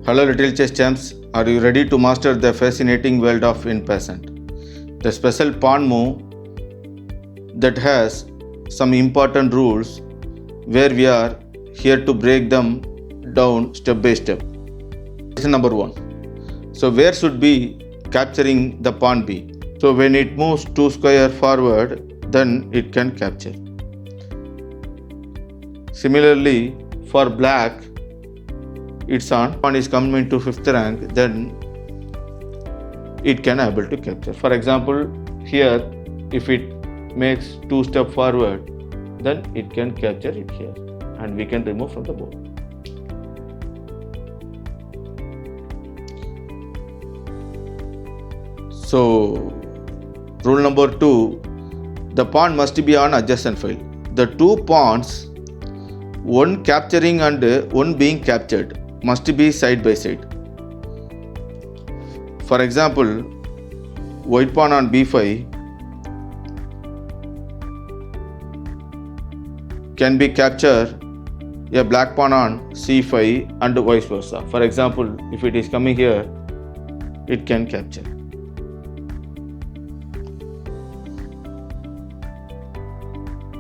Hello little chess champs, are you ready to master the fascinating world of En Passant? The special pawn move that has some important rules where we are here to break them down step by step. Question number 1. So where should be capturing the pawn be? So when it moves 2 square forward, then it can capture. Similarly, for black, its pawn is coming to 5th rank, then it can able to capture. For example, here if it makes 2 step forward, then it can capture it here and we can remove from the board. So rule number 2, the pawn must be on adjacent file. The two pawns, one capturing and one being captured, must be side by side. For example, white pawn on b5 can be captured a black pawn on c5 and vice versa. For example, if it is coming here, it can capture.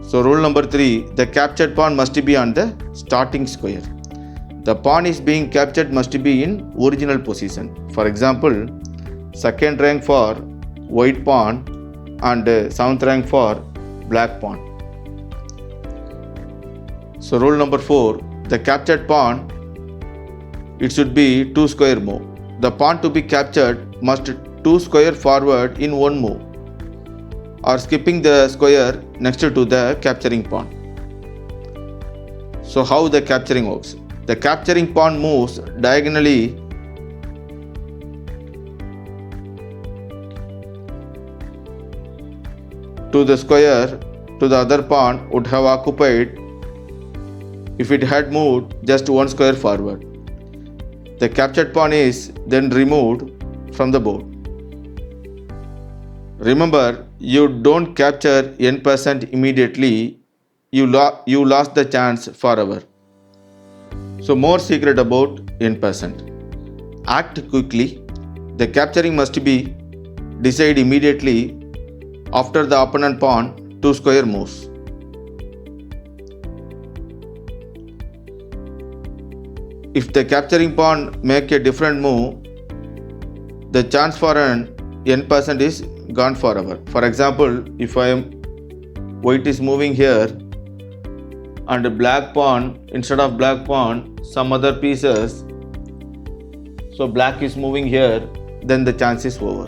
So rule number 3, the captured pawn must be on the starting square. The pawn is being captured must be in original position. For example, 2nd rank for white pawn and 7th rank for black pawn. So rule number 4, the captured pawn, it should be 2 square move. The pawn to be captured must 2 square forward in one move or skipping the square next to the capturing pawn. So how the capturing works? The capturing pawn moves diagonally to the square to the other pawn would have occupied if it had moved just 1 square forward. The captured pawn is then removed from the board. Remember, you don't capture En Passant immediately, you lost the chance forever. So more secret about En Passant. Act quickly. The capturing must be decided immediately after the opponent pawn 2 square moves. If the capturing pawn make a different move, the chance for an En Passant is gone forever. For example, if white is moving here and black pawn, instead of black pawn, some other pieces, so black is moving here, then the chance is over.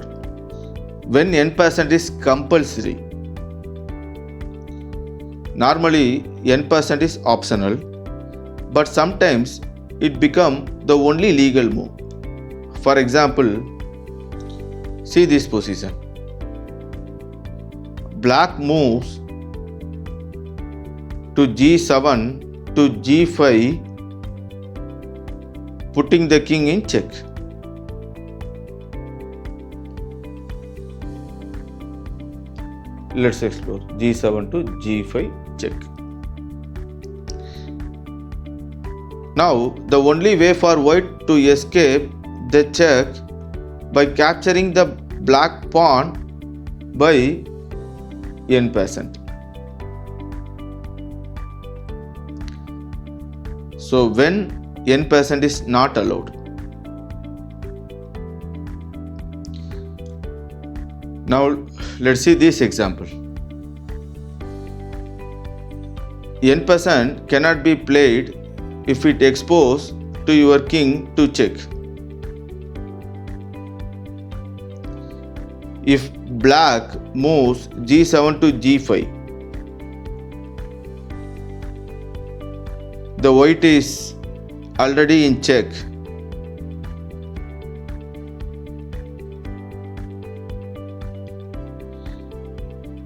When En Passant is compulsory, normally En Passant is optional, but sometimes it becomes the only legal move. For example, see this position. Black moves to g7 to g5, putting the king in check. Let's explore g7 to g5 check. Now the only way for white to escape the check by capturing the black pawn by En Passant. So when En Passant is not allowed. Now let's see this example. En Passant cannot be played if it exposes to your king to check. If black moves g7 to g5, the white is already in check.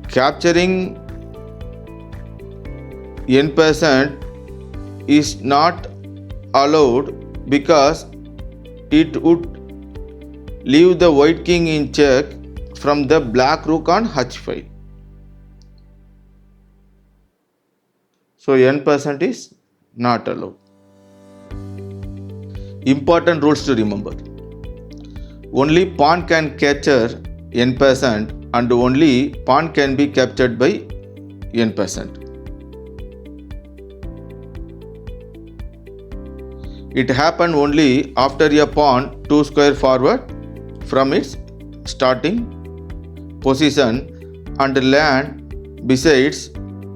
Capturing En Passant is not allowed because it would leave the white king in check from the black rook on h5. So En Passant is not allowed. Important rules to remember. Only pawn can capture n percent and only pawn can be captured by n percent. It happened only after a pawn 2 square forward from its starting position and land besides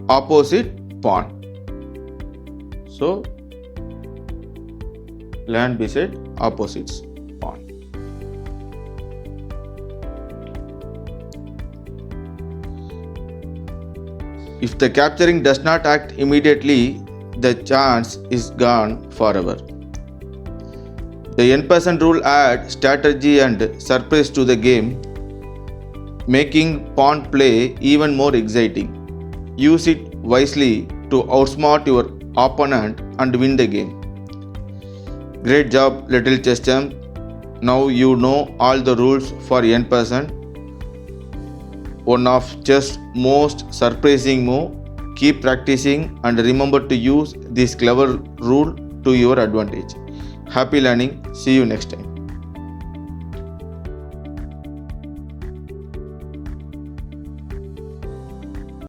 opposite pawn. So, land beside opposites pawn. If the capturing does not act immediately, the chance is gone forever. The n% rule adds strategy and surprise to the game, making pawn play even more exciting. Use it wisely to outsmart your opponent and win the game. Great job, little chess champ. Now you know all the rules for n%. One of chess' most surprising move. Keep practicing and remember to use this clever rule to your advantage. Happy learning. See you next time.